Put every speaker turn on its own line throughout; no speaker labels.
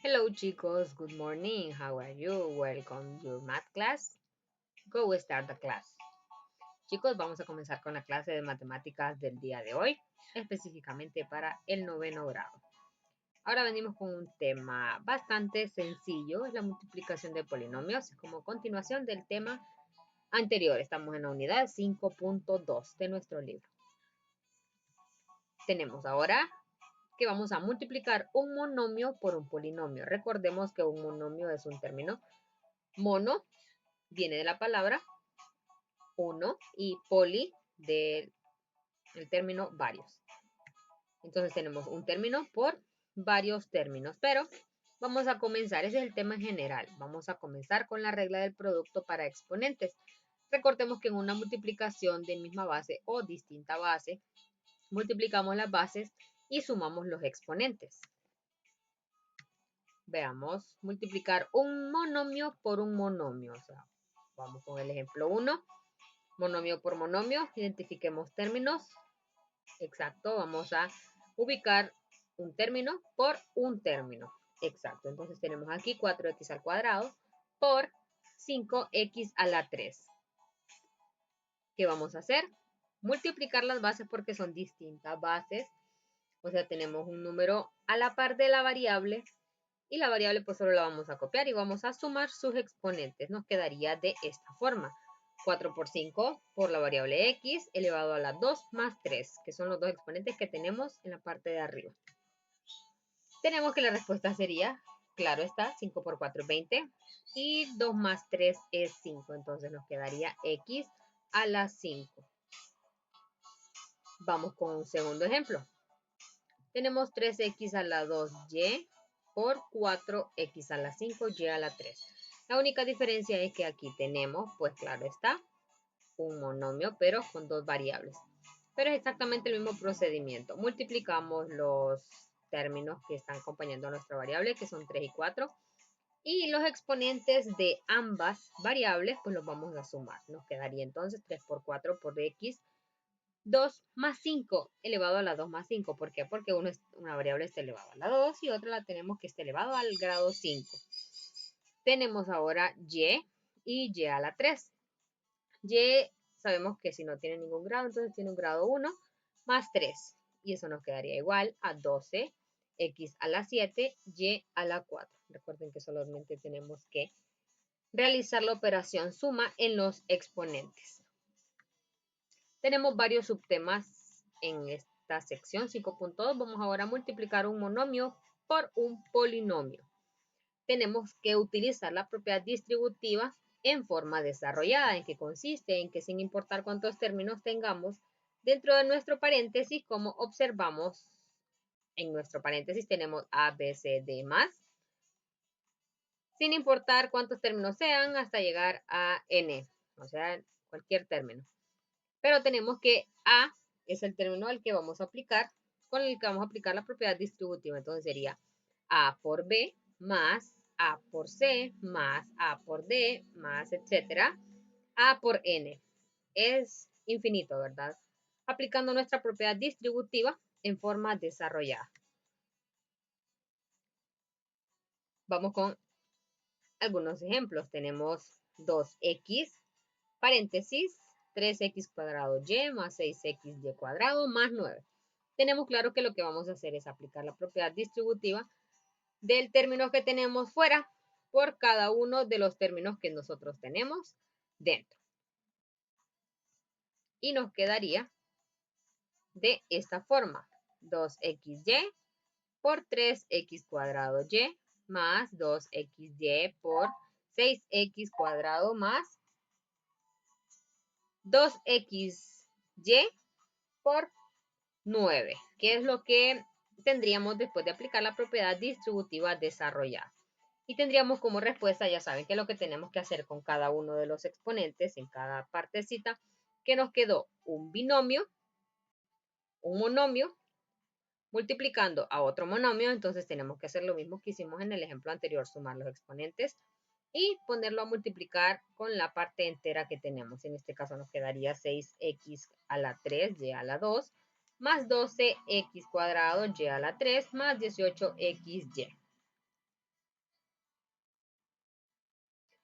Hello chicos, good morning. How are you? Welcome to your math class. Go start the class. Chicos, vamos a comenzar con la clase de matemáticas del día de hoy, específicamente para el noveno grado. Ahora venimos con un tema bastante sencillo, es la multiplicación de polinomios, como continuación del tema anterior. Estamos en la unidad 5.2 de nuestro libro. Tenemos ahora que vamos a multiplicar un monomio por un polinomio. Recordemos que un monomio es un término. Mono viene de la palabra uno y poli del término varios. Entonces tenemos un término por varios términos, pero vamos a comenzar, ese es el tema en general. Vamos a comenzar con la regla del producto para exponentes. Recordemos que en una multiplicación de misma base o distinta base, multiplicamos las bases y sumamos los exponentes. Veamos, multiplicar un monomio por un monomio. O sea, vamos con el ejemplo 1. Monomio por monomio, identifiquemos términos. Exacto, vamos a ubicar un término por un término. Exacto, entonces tenemos aquí 4x al cuadrado por 5x a la 3. ¿Qué vamos a hacer? Multiplicar las bases porque son distintas bases. O sea, tenemos un número a la par de la variable y la variable pues solo la vamos a copiar y vamos a sumar sus exponentes. Nos quedaría de esta forma. 4 por 5 por la variable x elevado a la 2 más 3, que son los dos exponentes que tenemos en la parte de arriba. Tenemos que la respuesta sería, claro está, 5 por 4 es 20 y 2 más 3 es 5. Entonces nos quedaría x a la 5. Vamos con un segundo ejemplo. Tenemos 3x a la 2y por 4x a la 5y a la 3. La única diferencia es que aquí tenemos, pues claro está, un monomio, pero con dos variables. Pero es exactamente el mismo procedimiento. Multiplicamos los términos que están acompañando a nuestra variable, que son 3 y 4. Y los exponentes de ambas variables, pues los vamos a sumar. Nos quedaría entonces 3 por 4 por x, 2 más 5 elevado a la 2 más 5. ¿Por qué? Porque una variable está elevada a la 2 y otra la tenemos que esté elevado al grado 5. Tenemos ahora y y y a la 3. Y sabemos que si no tiene ningún grado, entonces tiene un grado 1 más 3. Y eso nos quedaría igual a 12, x a la 7, y a la 4. Recuerden que solamente tenemos que realizar la operación suma en los exponentes. Tenemos varios subtemas en esta sección 5.2. Vamos ahora a multiplicar un monomio por un polinomio. Tenemos que utilizar la propiedad distributiva en forma desarrollada. ¿En qué consiste? En que sin importar cuántos términos tengamos dentro de nuestro paréntesis, como observamos en nuestro paréntesis tenemos a, b, c, d más, sin importar cuántos términos sean hasta llegar a n, o sea, cualquier término. Pero tenemos que a es el término al que vamos a aplicar, con el que vamos a aplicar la propiedad distributiva. Entonces sería a por b más a por c más a por d más etcétera, a por n. Es infinito, ¿verdad? Aplicando nuestra propiedad distributiva en forma desarrollada. Vamos con algunos ejemplos. Tenemos 2x, paréntesis, 3x cuadrado y más 6xy cuadrado más 9. Tenemos claro que lo que vamos a hacer es aplicar la propiedad distributiva del término que tenemos fuera por cada uno de los términos que nosotros tenemos dentro. Y nos quedaría de esta forma. 2xy por 3x cuadrado y más 2xy por 6x cuadrado más 2xy por 9, que es lo que tendríamos después de aplicar la propiedad distributiva desarrollada. Y tendríamos como respuesta, ya saben que lo que tenemos que hacer con cada uno de los exponentes en cada partecita, que nos quedó un binomio, un monomio, multiplicando a otro monomio. Entonces tenemos que hacer lo mismo que hicimos en el ejemplo anterior, sumar los exponentes y ponerlo a multiplicar con la parte entera que tenemos. En este caso nos quedaría 6x a la 3, y a la 2, más 12x cuadrado, y a la 3, más 18xy.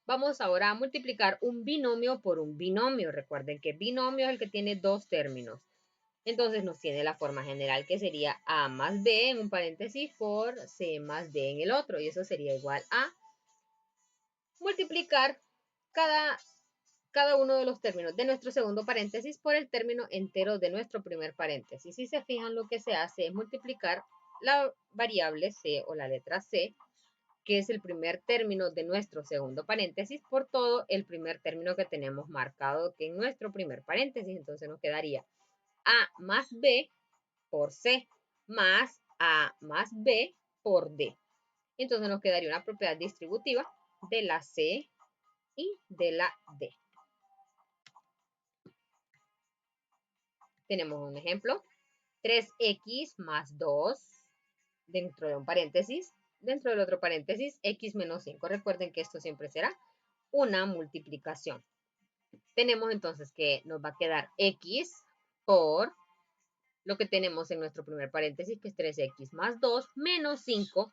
Vamos ahora a multiplicar un binomio por un binomio. Recuerden que binomio es el que tiene dos términos. Entonces nos tiene la forma general que sería A más B en un paréntesis por C más D en el otro. Y eso sería igual a multiplicar cada uno de los términos de nuestro segundo paréntesis por el término entero de nuestro primer paréntesis. Si se fijan, lo que se hace es multiplicar la variable C o la letra C, que es el primer término de nuestro segundo paréntesis, por todo el primer término que tenemos marcado que en nuestro primer paréntesis. Entonces nos quedaría A más B por C más A más B por D. Entonces nos quedaría una propiedad distributiva de la C y de la D. Tenemos un ejemplo. 3x más 2 dentro de un paréntesis, dentro del otro paréntesis, x menos 5. Recuerden que esto siempre será una multiplicación. Tenemos entonces que nos va a quedar x por lo que tenemos en nuestro primer paréntesis, que es 3x más 2 menos 5,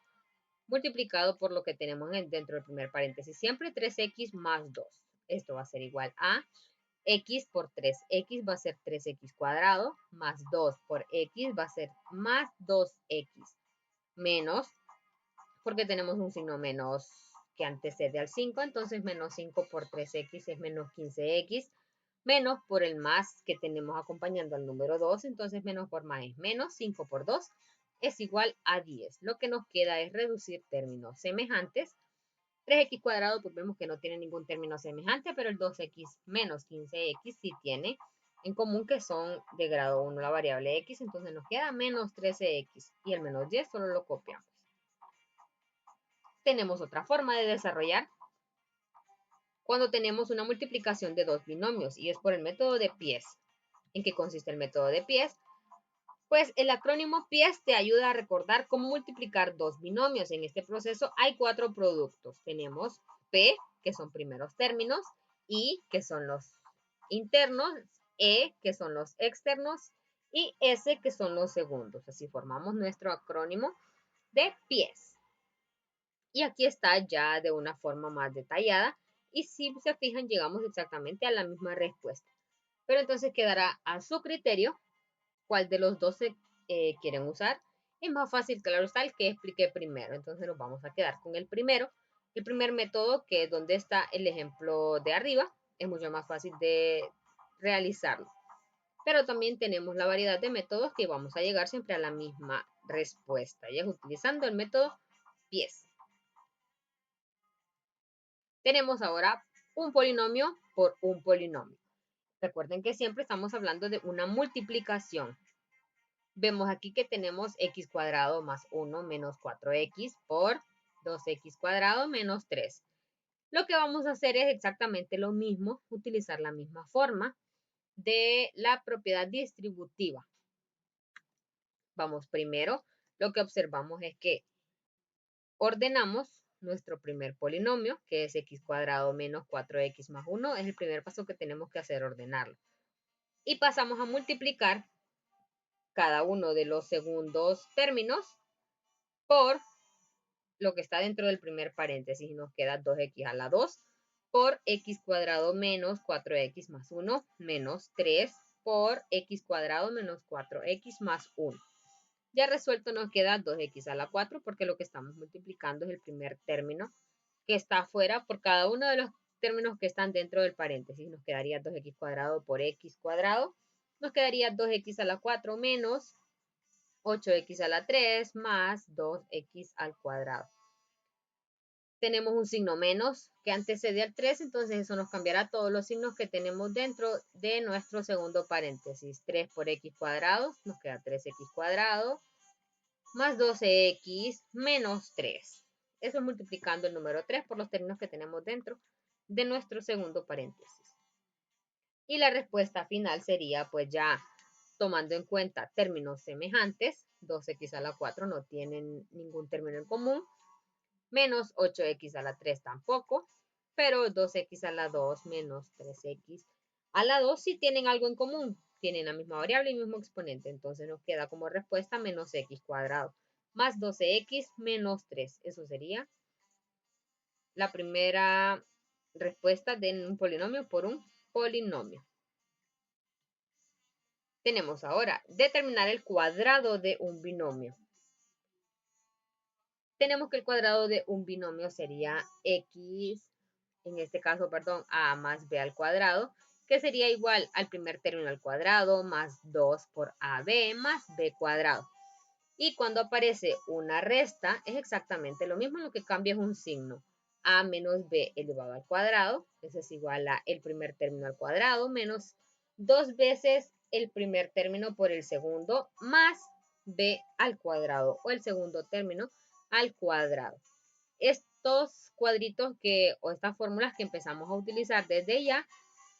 multiplicado por lo que tenemos dentro del primer paréntesis, siempre 3x más 2. Esto va a ser igual a x por 3x va a ser 3x cuadrado, más 2 por x va a ser más 2x, menos, porque tenemos un signo menos que antecede al 5, entonces menos 5 por 3x es menos 15x, menos por el más que tenemos acompañando al número 2, entonces menos por más es menos, 5 por 2 es igual a 10. Lo que nos queda es reducir términos semejantes. 3x cuadrado, pues vemos que no tiene ningún término semejante, pero el 2x menos 15x sí tiene en común que son de grado 1 la variable x, entonces nos queda menos 13x y el menos 10 solo lo copiamos. Tenemos otra forma de desarrollar cuando tenemos una multiplicación de dos binomios y es por el método de pies. ¿En qué consiste el método de pies? Pues el acrónimo pies te ayuda a recordar cómo multiplicar dos binomios. En este proceso hay 4 productos. Tenemos P, que son primeros términos, I, que son los internos, E, que son los externos, y S, que son los segundos. Así formamos nuestro acrónimo de pies. Y aquí está ya de una forma más detallada. Y si se fijan, llegamos exactamente a la misma respuesta. Pero entonces quedará a su criterio cuál de los dos se quieren usar. Es más fácil, claro está, el que expliqué primero. Entonces nos vamos a quedar con el primero. El primer método, que es donde está el ejemplo de arriba, es mucho más fácil de realizarlo. Pero también tenemos la variedad de métodos que vamos a llegar siempre a la misma respuesta. Y es utilizando el método pies. Tenemos ahora un polinomio por un polinomio. Recuerden que siempre estamos hablando de una multiplicación. Vemos aquí que tenemos x cuadrado más 1 menos 4x por 2x cuadrado menos 3. Lo que vamos a hacer es exactamente lo mismo, utilizar la misma forma de la propiedad distributiva. Vamos primero, lo que observamos es que ordenamos nuestro primer polinomio, que es x cuadrado menos 4x más 1. Es el primer paso que tenemos que hacer, ordenarlo. Y pasamos a multiplicar cada uno de los segundos términos por lo que está dentro del primer paréntesis. Nos queda 2x a la 2 por x cuadrado menos 4x más 1 menos 3 por x cuadrado menos 4x más 1. Ya resuelto nos queda 2x a la 4 porque lo que estamos multiplicando es el primer término que está afuera por cada uno de los términos que están dentro del paréntesis. Nos quedaría 2x cuadrado por x cuadrado. Nos quedaría 2x a la 4 menos 8x a la 3 más 2x al cuadrado. Tenemos un signo menos que antecede al 3, entonces eso nos cambiará todos los signos que tenemos dentro de nuestro segundo paréntesis. 3 por x cuadrado, nos queda 3x cuadrado, más 12x menos 3. Eso es multiplicando el número 3 por los términos que tenemos dentro de nuestro segundo paréntesis. Y la respuesta final sería, pues ya tomando en cuenta términos semejantes, 2x a la 4 no tienen ningún término en común, menos 8x a la 3 tampoco, pero 2x a la 2 menos 3x a la 2 sí tienen algo en común, tienen la misma variable y el mismo exponente, entonces nos queda como respuesta menos x cuadrado más 12x menos 3, eso sería la primera respuesta de un polinomio por un polinomio. Tenemos ahora determinar el cuadrado de un binomio. Tenemos que el cuadrado de un binomio sería x, en este caso, perdón, a más b al cuadrado, que sería igual al primer término al cuadrado más 2 por ab más b cuadrado. Y cuando aparece una resta, es exactamente lo mismo, lo que cambia es un signo. A menos b elevado al cuadrado, eso es igual a el primer término al cuadrado, menos 2 veces el primer término por el segundo, más b al cuadrado, o el segundo término al cuadrado. Estos cuadritos o estas fórmulas que empezamos a utilizar desde ya,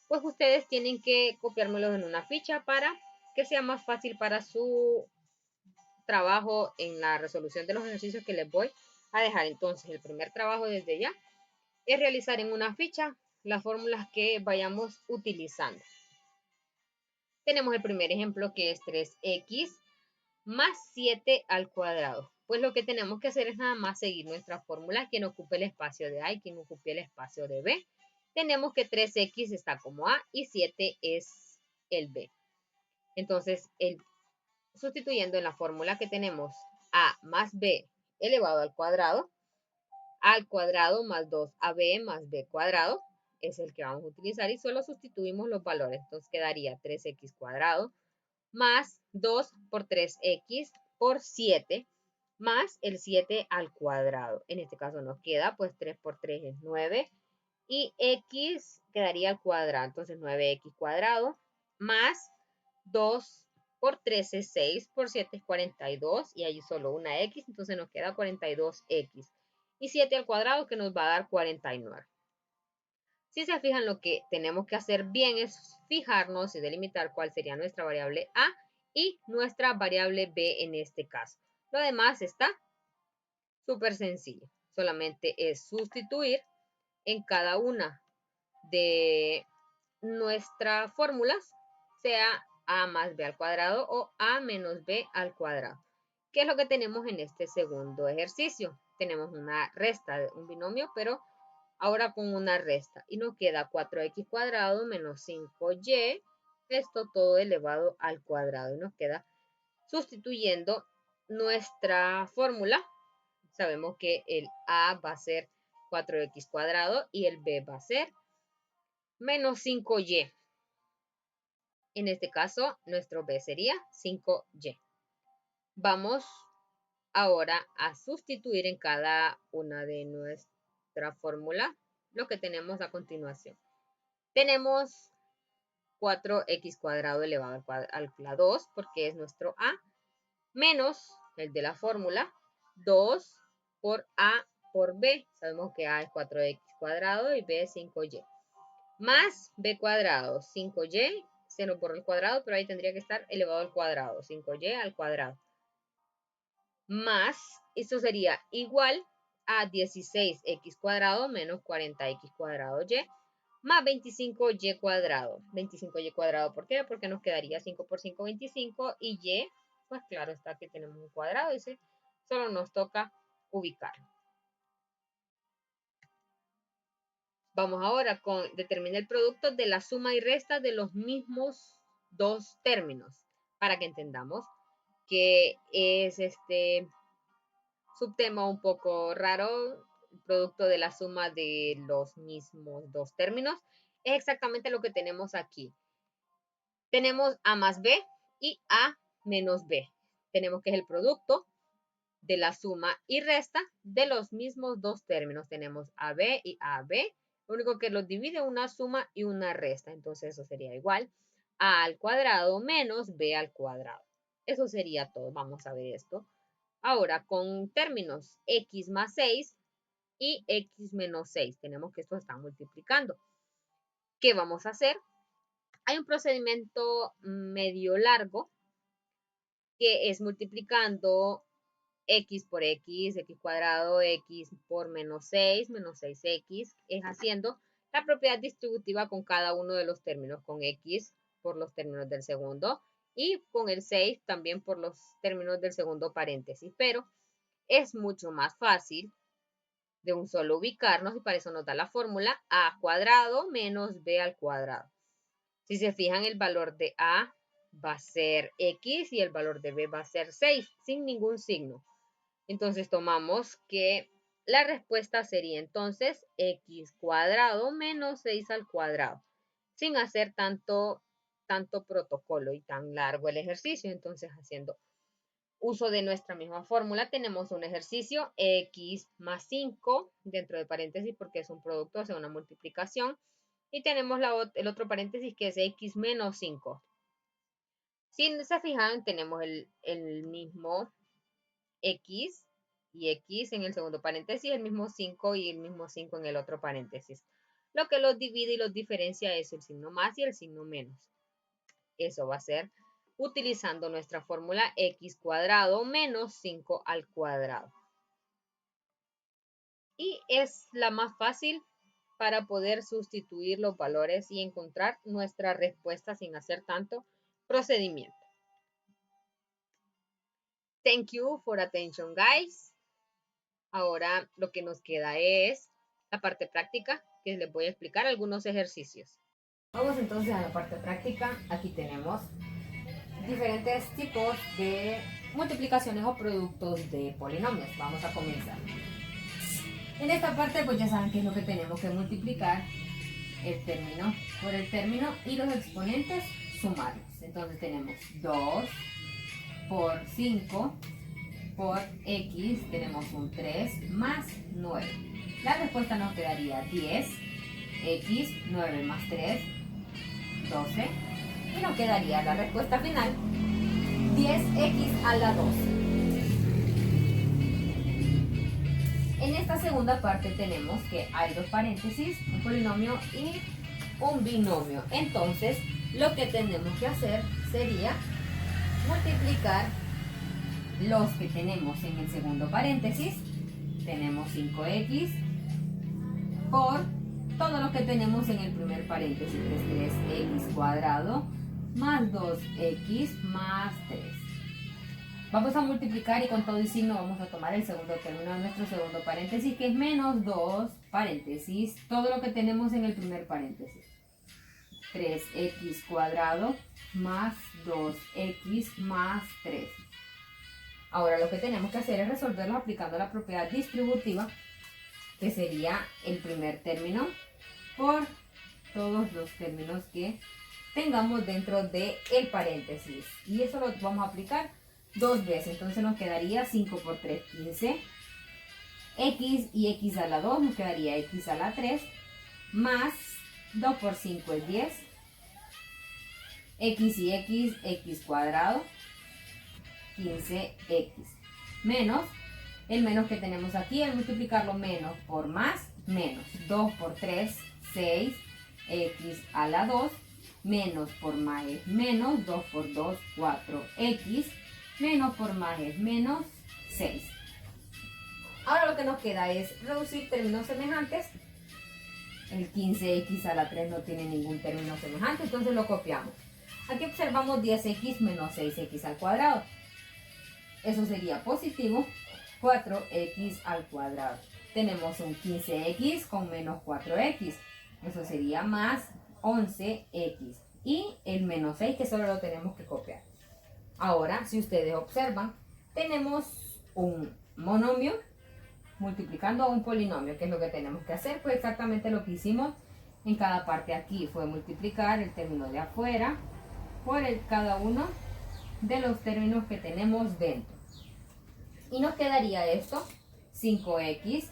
pues ustedes tienen que copiármelos en una ficha para que sea más fácil para su trabajo en la resolución de los ejercicios que les voy a dejar. Entonces, el primer trabajo desde ya es realizar en una ficha las fórmulas que vayamos utilizando. Tenemos el primer ejemplo que es 3x más 7 al cuadrado. Pues lo que tenemos que hacer es nada más seguir nuestra fórmula, quien ocupe el espacio de A y quien ocupe el espacio de B. Tenemos que 3x está como A y 7 es el B. Entonces, sustituyendo en la fórmula que tenemos A más B elevado al cuadrado más 2ab más b cuadrado, es el que vamos a utilizar y solo sustituimos los valores. Entonces quedaría 3x cuadrado más 2 por 3x por 7 más el 7 al cuadrado. En este caso nos queda pues 3 por 3 es 9 y x quedaría al cuadrado. Entonces 9x cuadrado más 2 por 3 es 6, por 7 es 42 y hay solo una x, entonces nos queda 42x. Y 7 al cuadrado que nos va a dar 49. Si se fijan, lo que tenemos que hacer bien es fijarnos y delimitar cuál sería nuestra variable a y nuestra variable b en este caso. Lo demás está súper sencillo. Solamente es sustituir en cada una de nuestras fórmulas, sea a más b al cuadrado o a menos b al cuadrado. ¿Qué es lo que tenemos en este segundo ejercicio? Tenemos una resta de un binomio, pero ahora con una resta. Y nos queda 4x cuadrado menos 5y, esto todo elevado al cuadrado. Y nos queda sustituyendo nuestra fórmula. Sabemos que el a va a ser 4x cuadrado y el b va a ser menos 5y. En este caso, nuestro b sería 5y. Vamos ahora a sustituir en cada una de nuestra fórmula lo que tenemos a continuación. Tenemos 4x cuadrado elevado a la 2, porque es nuestro a, menos el de la fórmula, 2 por a por b. Sabemos que a es 4x cuadrado y b es 5y. Más b cuadrado, 5y, se nos borró el cuadrado, pero ahí tendría que estar elevado al cuadrado, 5y al cuadrado. Más, esto sería igual a 16x cuadrado menos 40x cuadrado y, más 25y cuadrado. 25y cuadrado, ¿por qué? Porque nos quedaría 5 por 5, 25, y y, pues claro está que tenemos un cuadrado, ese solo nos toca ubicarlo. Vamos ahora con determinar el producto de la suma y resta de los mismos dos términos, para que entendamos que es este subtema un poco raro, el producto de la suma de los mismos dos términos. Es exactamente lo que tenemos aquí. Tenemos a más b y a menos b. Tenemos que es el producto de la suma y resta de los mismos dos términos. Tenemos AB y AB. Lo único que los divide es una suma y una resta. Entonces eso sería igual a al cuadrado menos b al cuadrado. Eso sería todo. Vamos a ver esto. Ahora con términos x más 6 y x menos 6. Tenemos que estos están multiplicando. ¿Qué vamos a hacer? Hay un procedimiento medio largo que es multiplicando x por x cuadrado, x por menos 6x, es haciendo la propiedad distributiva con cada uno de los términos, con x por los términos del segundo y con el 6 también por los términos del segundo paréntesis, pero es mucho más fácil de un solo ubicarnos y para eso nos da la fórmula a cuadrado menos b al cuadrado. Si se fijan, el valor de a va a ser x y el valor de b va a ser 6 sin ningún signo. Entonces tomamos que la respuesta sería entonces x cuadrado menos 6 al cuadrado, sin hacer tanto protocolo y tan largo el ejercicio. Entonces, haciendo uso de nuestra misma fórmula, tenemos un ejercicio x más 5 dentro de paréntesis porque es un producto, o sea, una multiplicación. Y tenemos el otro paréntesis que es x menos 5. Si se fijan, tenemos el mismo x y x en el segundo paréntesis, el mismo 5 y el mismo 5 en el otro paréntesis. Lo que los divide y los diferencia es el signo más y el signo menos. Eso va a ser utilizando nuestra fórmula x cuadrado menos 5 al cuadrado. Y es la más fácil para poder sustituir los valores y encontrar nuestra respuesta sin hacer tanto procedimiento. Thank you for attention, guys. Ahora lo que nos queda es la parte práctica, que les voy a explicar algunos ejercicios. Vamos entonces a la parte práctica. Aquí tenemos diferentes tipos de multiplicaciones o productos de polinomios. Vamos a comenzar. En esta parte pues ya saben qué es lo que tenemos que multiplicar, el término por el término y los exponentes sumarlos. Entonces tenemos 2 por 5 por x, tenemos un 3 más 9. La respuesta nos quedaría 10, x, 9 más 3, 12. Y nos quedaría la respuesta final, 10x a la 12. En esta segunda parte tenemos que hay dos paréntesis, un polinomio y un binomio. Entonces, lo que tenemos que hacer sería multiplicar los que tenemos en el segundo paréntesis. Tenemos 5x por todo lo que tenemos en el primer paréntesis, que es 3x cuadrado más 2x más 3. Vamos a multiplicar y con todo y signo vamos a tomar el segundo término de nuestro segundo paréntesis, que es menos 2 paréntesis, todo lo que tenemos en el primer paréntesis. 3x cuadrado más 2x más 3. Ahora lo que tenemos que hacer es resolverlo aplicando la propiedad distributiva, que sería el primer término por todos los términos que tengamos dentro del paréntesis. Y eso lo vamos a aplicar dos veces. Entonces nos quedaría 5 por 3, 15. X y x a la 2 nos quedaría x a la 3. Más 2 por 5 es 10. X y x, x cuadrado. 15x. Menos el menos que tenemos aquí, al multiplicarlo menos por más, menos 2 por 3, 6, x a la 2, menos por más es menos, 2 por 2, 4x, menos por más es menos, 6. Ahora lo que nos queda es reducir términos semejantes. El 15x a la 3 no tiene ningún término semejante, entonces lo copiamos. Aquí observamos 10x menos 6x al cuadrado. Eso sería positivo 4x al cuadrado. Tenemos un 15x con menos 4x. Eso sería más 11x. Y el menos 6 que solo lo tenemos que copiar. Ahora, si ustedes observan, tenemos un monomio multiplicando a un polinomio. ¿Qué es lo que tenemos que hacer? Pues exactamente lo que hicimos en cada parte aquí. Fue multiplicar el término de afuera por cada uno de los términos que tenemos dentro. Y nos quedaría esto, 5x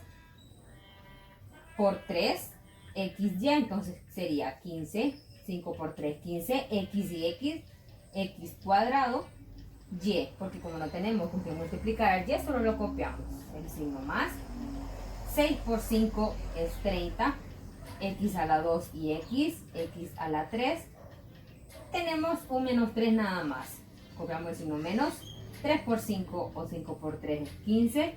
por 3, xy, entonces sería 15, 5 por 3, 15, x y x, x cuadrado, y, porque como no tenemos con qué multiplicar y, solo lo copiamos, el signo más, 6 por 5 es 30, x a la 2 y x a la 3, tenemos un menos 3 nada más, copiamos el signo menos, 3 por 5 o 5 por 3 es 15,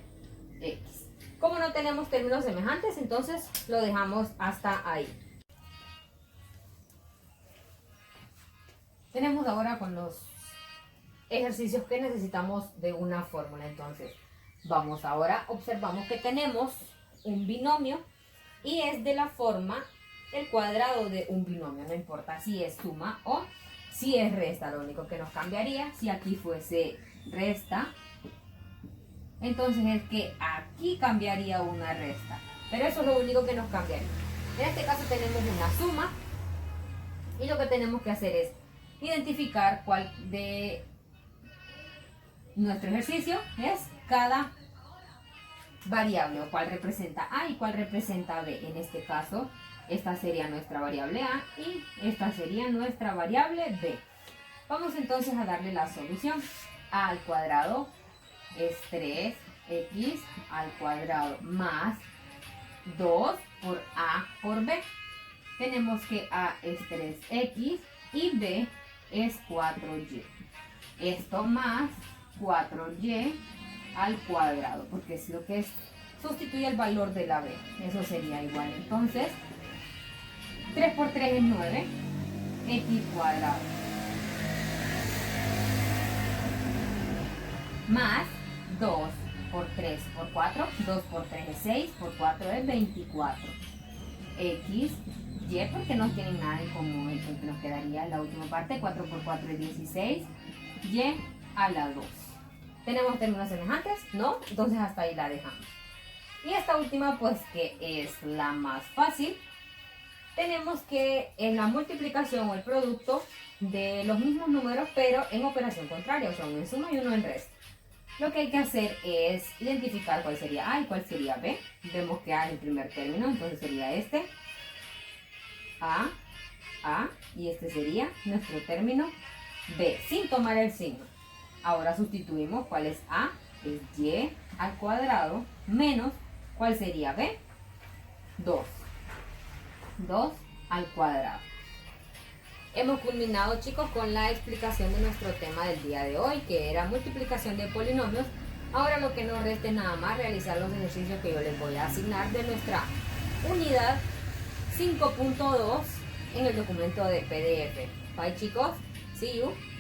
x. Como no tenemos términos semejantes, entonces lo dejamos hasta ahí. Tenemos ahora con los ejercicios que necesitamos de una fórmula. Entonces, vamos ahora, observamos que tenemos un binomio y es de la forma el cuadrado de un binomio, no importa si es suma o si es resta, lo único que nos cambiaría si aquí fuese resta, entonces es que aquí cambiaría una resta, pero eso es lo único que nos cambiaría. En este caso tenemos una suma y lo que tenemos que hacer es identificar cuál de nuestro ejercicio es cada variable o cuál representa A y cuál representa B. En este caso, esta sería nuestra variable A y esta sería nuestra variable B. Vamos entonces a darle la solución. A al cuadrado es 3x al cuadrado más 2 por A por B. Tenemos que A es 3x y B es 4y. Esto más 4y al cuadrado, porque es lo que es, sustituye el valor de la b. Eso sería igual. Entonces, 3 por 3 es 9, x cuadrado. Más 2 por 3 por 4, 2 por 3 es 6, por 4 es 24. X, y, porque no tienen nada en común, entonces nos quedaría la última parte, 4 por 4 es 16, y a la 2. ¿Tenemos términos semejantes? No, entonces hasta ahí la dejamos. Y esta última, pues que es la más fácil, tenemos que en la multiplicación o el producto de los mismos números, pero en operación contraria, o sea, uno en suma y uno en resta. Lo que hay que hacer es identificar cuál sería A y cuál sería B. Vemos que A es el primer término, entonces sería este. A, y este sería nuestro término B, sin tomar el signo. Ahora sustituimos cuál es A, es y al cuadrado, menos, ¿cuál sería B? 2. 2 al cuadrado. Hemos culminado, chicos, con la explicación de nuestro tema del día de hoy, que era multiplicación de polinomios. Ahora lo que nos resta es nada más realizar los ejercicios que yo les voy a asignar de nuestra unidad 5.2 en el documento de PDF. Bye, chicos. See you.